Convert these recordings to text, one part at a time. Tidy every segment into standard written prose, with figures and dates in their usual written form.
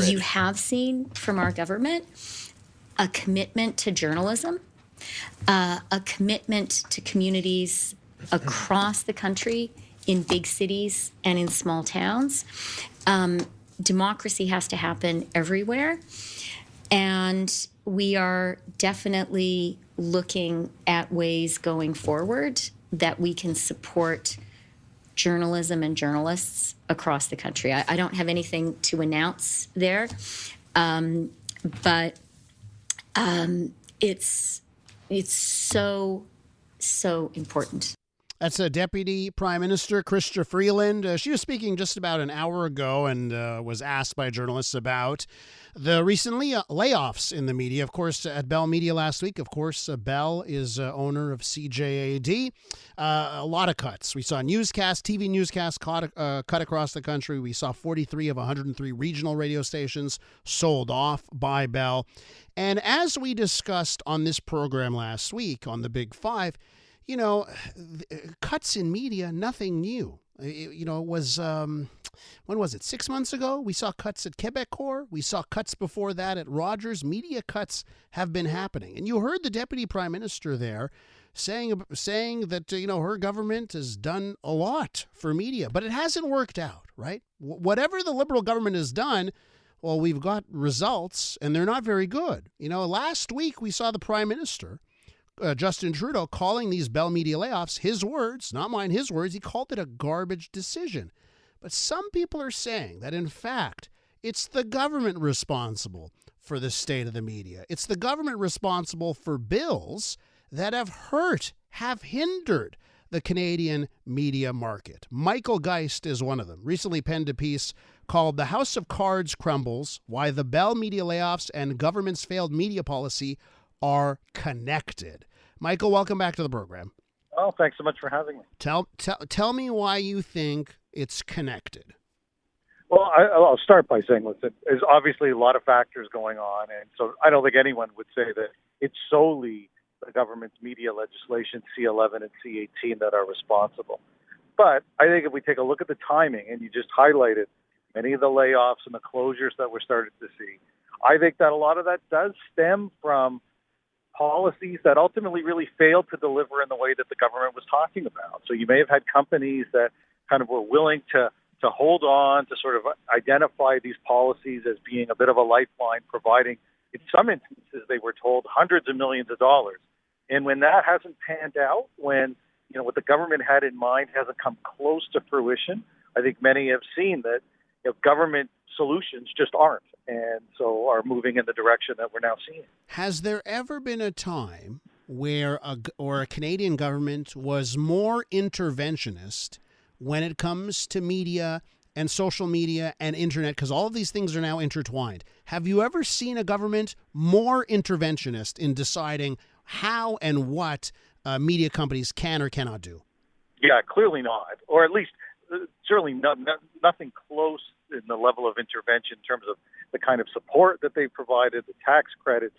You have seen from our government a commitment to journalism, a commitment to communities across the country, in big cities and in small towns. Democracy has to happen everywhere. And we are definitely looking at ways going forward that we can support journalism and journalists across the country. I don't have anything to announce there, but it's so important. That's Deputy Prime Minister Chrystia Freeland. She was speaking just about an hour ago and was asked by journalists about the recent layoffs in the media. Of course, at Bell Media last week, Bell is owner of CJAD. A lot of cuts. We saw TV newscasts cut across the country. We saw 43 of 103 regional radio stations sold off by Bell. And as we discussed on this program last week on the Big Five, cuts in media, nothing new. It was, when was it? 6 months ago? We saw cuts at Quebecor. We saw cuts before that at Rogers. Media cuts have been happening. And you heard the Deputy Prime Minister there saying that, her government has done a lot for media, but it hasn't worked out, right? Whatever the Liberal government has done, well, we've got results, and they're not very good. Last week we saw the Prime Minister, Justin Trudeau, calling these Bell Media layoffs, his words, not mine, his words, he called it a garbage decision. But some people are saying that, in fact, it's the government responsible for the state of the media. It's the government responsible for bills that have hindered the Canadian media market. Michael Geist is one of them. Recently penned a piece called "The House of Cards Crumbles: Why the Bell Media Layoffs and Government's Failed Media Policy Are Connected." Michael, welcome back to the program. Oh, thanks so much for having me. Tell me why you think it's connected. Well, I'll start by saying, listen, there's obviously a lot of factors going on, and so I don't think anyone would say that it's solely the government's media legislation, C11 and C18, that are responsible. But I think if we take a look at the timing, and you just highlighted many of the layoffs and the closures that we're starting to see, I think that a lot of that does stem from policies that ultimately really failed to deliver in the way that the government was talking about. So you may have had companies that kind of were willing to hold on, to sort of identify these policies as being a bit of a lifeline, providing, in some instances, they were told hundreds of millions of dollars. And when that hasn't panned out, when what the government had in mind hasn't come close to fruition, I think many have seen that government solutions just aren't, and so are moving in the direction that we're now seeing. Has there ever been a time where a Canadian government was more interventionist when it comes to media and social media and internet, because all of these things are now intertwined? Have you ever seen a government more interventionist in deciding how and what media companies can or cannot do? Yeah, clearly not, or at least certainly nothing close in the level of intervention in terms of the kind of support that they provided, the tax credits,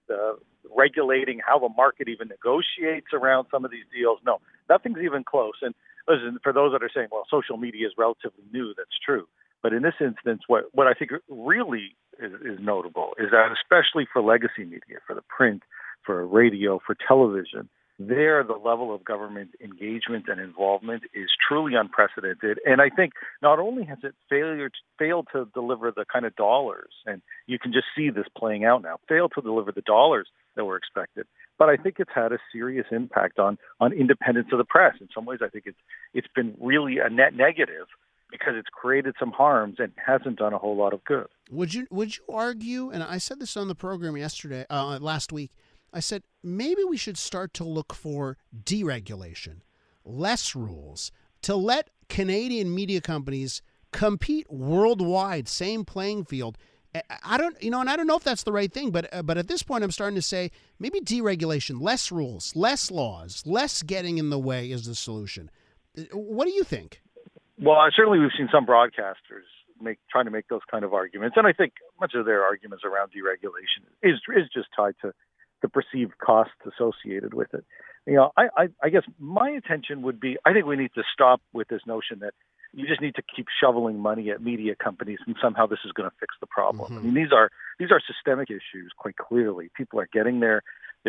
the regulating how the market even negotiates around some of these deals. No, nothing's even close. And listen, for those that are saying, well, social media is relatively new, that's true. But in this instance, what I think really is notable is that, especially for legacy media, for the print, for radio, for television, there the level of government engagement and involvement is truly unprecedented. And I think not only has it failed to deliver the kind of dollars, and you can just see this playing out now, failed to deliver the dollars that were expected, but I think it's had a serious impact on independence of the press. In some ways, I think it's been really a net negative, because it's created some harms and hasn't done a whole lot of good. Would you argue, and I said this on the program last week, I said, maybe we should start to look for deregulation, less rules, to let Canadian media companies compete worldwide, same playing field. I don't know if that's the right thing, but at this point I'm starting to say maybe deregulation, less rules, less laws, less getting in the way is the solution. What do you think? Well, certainly we've seen some broadcasters trying to make those kind of arguments, and I think much of their arguments around deregulation is just tied to the perceived costs associated with it. I guess my attention would be, I think we need to stop with this notion that you just need to keep shoveling money at media companies, and somehow this is going to fix the problem. Mm-hmm. I mean, these are systemic issues, quite clearly. People are getting their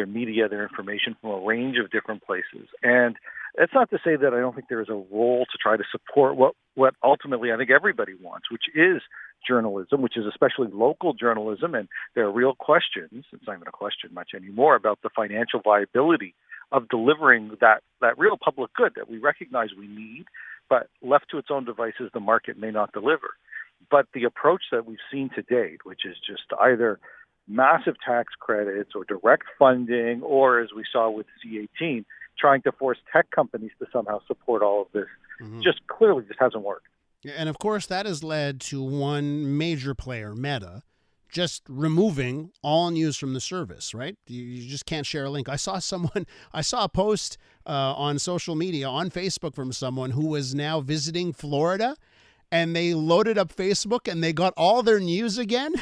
media, their information from a range of different places. And it's not to say that I don't think there is a role to try to support what ultimately I think everybody wants, which is journalism, which is especially local journalism. And there are real questions, it's not even a question much anymore, about the financial viability of delivering that real public good that we recognize we need, but left to its own devices, the market may not deliver. But the approach that we've seen to date, which is just either massive tax credits or direct funding, or as we saw with C-18, trying to force tech companies to somehow support all of this, just clearly just hasn't worked. And of course, that has led to one major player, Meta, just removing all news from the service, right? You just can't share a link. I saw a post on social media, on Facebook, from someone who was now visiting Florida, and they loaded up Facebook and they got all their news again.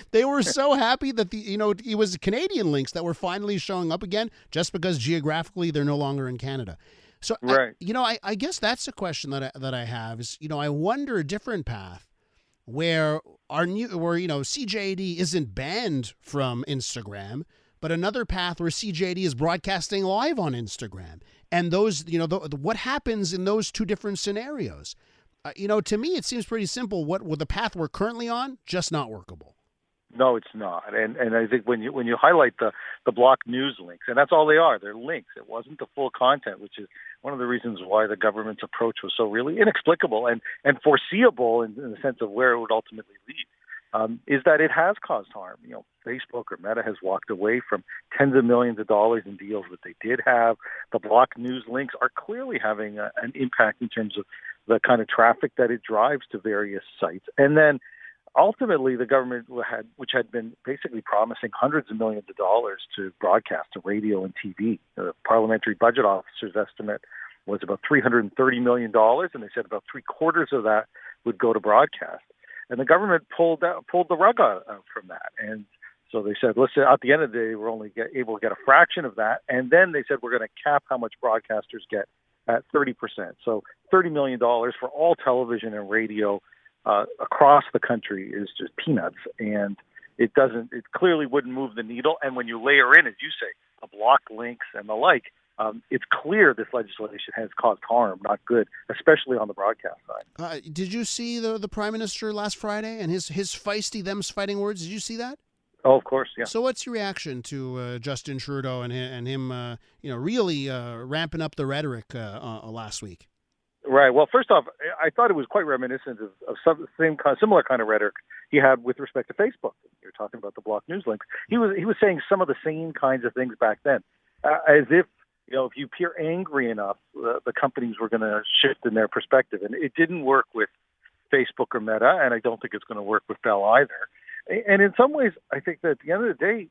They were so happy that it was Canadian links that were finally showing up again, just because geographically they're no longer in Canada. So, right. I guess that's a question that I have is, I wonder a different path where CJD isn't banned from Instagram, but another path where CJD is broadcasting live on Instagram. And those, what happens in those two different scenarios? To me, it seems pretty simple. What with the path we're currently on, just not workable. No, it's not. And I think when you highlight the block news links, and that's all they are, they're links. It wasn't the full content, which is one of the reasons why the government's approach was so really inexplicable and foreseeable in the sense of where it would ultimately lead, is that it has caused harm. Facebook or Meta has walked away from tens of millions of dollars in deals that they did have. The block news links are clearly having an impact in terms of the kind of traffic that it drives to various sites. And then ultimately, the government which had been basically promising hundreds of millions of dollars to broadcast, to radio and TV. The parliamentary budget officer's estimate was about $330 million, and they said about three-quarters of that would go to broadcast. And the government pulled the rug out from that. And so they said, listen, at the end of the day, we're only able to get a fraction of that. And then they said we're going to cap how much broadcasters get at 30%. So $30 million for all television and radio across the country is just peanuts, and it clearly wouldn't move the needle. And when you layer in, as you say, the block links and the like, it's clear this legislation has caused harm, not good, especially on the broadcast side. Did you see the Prime Minister last Friday and his feisty them's fighting words? Did you see that? Oh, of course, yeah. So what's your reaction to Justin Trudeau and him really ramping up the rhetoric last week? Right. Well, first off, I thought it was quite reminiscent of some similar kind of rhetoric he had with respect to Facebook. You're talking about the block news links. He was saying some of the same kinds of things back then, as if if you appear angry enough, the companies were going to shift in their perspective, and it didn't work with Facebook or Meta, and I don't think it's going to work with Bell either. And in some ways, I think that at the end of the day,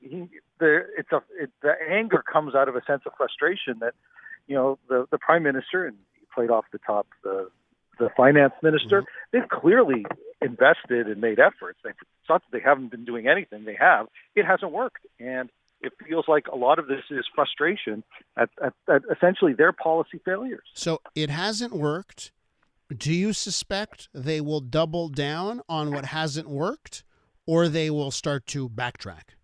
the anger comes out of a sense of frustration that the Prime Minister, and played off the top the finance minister, they've clearly invested and made efforts. It's not that they haven't been doing anything. They have. It hasn't worked. And it feels like a lot of this is frustration at essentially their policy failures. So it hasn't worked. Do you suspect they will double down on what hasn't worked, or they will start to backtrack?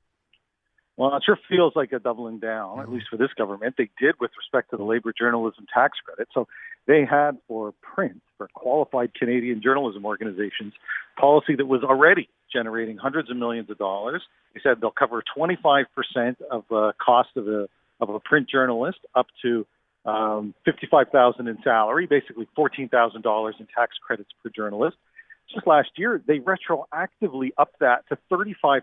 Well, it sure feels like a doubling down, at least for this government. They did with respect to the labor journalism tax credit. So they had for print, for qualified Canadian journalism organizations, policy that was already generating hundreds of millions of dollars. They said they'll cover 25% of the cost of a print journalist, up to $55,000 in salary, basically $14,000 in tax credits per journalist. Just last year, they retroactively upped that to 35%.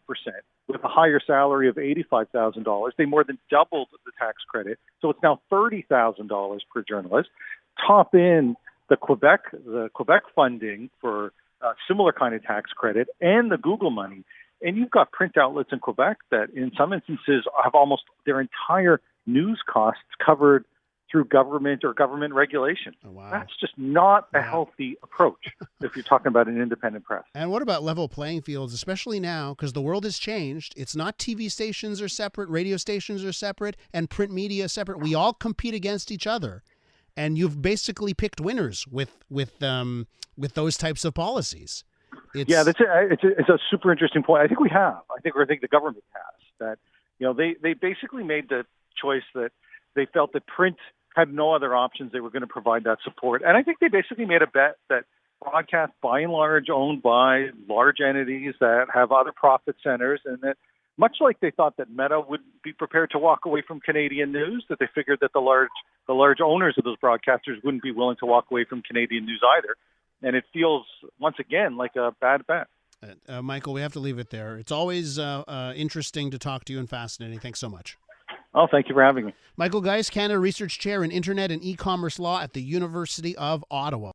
With a higher salary of $85,000, they more than doubled the tax credit. So it's now $30,000 per journalist. Top in the Quebec funding for a similar kind of tax credit and the Google money. And you've got print outlets in Quebec that in some instances have almost their entire news costs covered through government or government regulation. Oh, wow. That's just not a healthy approach if you're talking about an independent press. And what about level playing fields, especially now, because the world has changed. It's not TV stations are separate, radio stations are separate, and print media is separate. We all compete against each other. and you've basically picked winners with those types of policies. It's a super interesting point. I think the government has that. They basically made the choice that they felt that print had no other options. They were going to provide that support, and I think they basically made a bet that broadcast, by and large, owned by large entities that have other profit centers, and that much like they thought that Meta would be prepared to walk away from Canadian news, that they figured that the large owners of those broadcasters wouldn't be willing to walk away from Canadian news either. And it feels, once again, like a bad bet. Michael, we have to leave it there. It's always interesting to talk to you and fascinating. Thanks so much. Oh, thank you for having me. Michael Geist, Canada Research Chair in Internet and E-commerce Law at the University of Ottawa.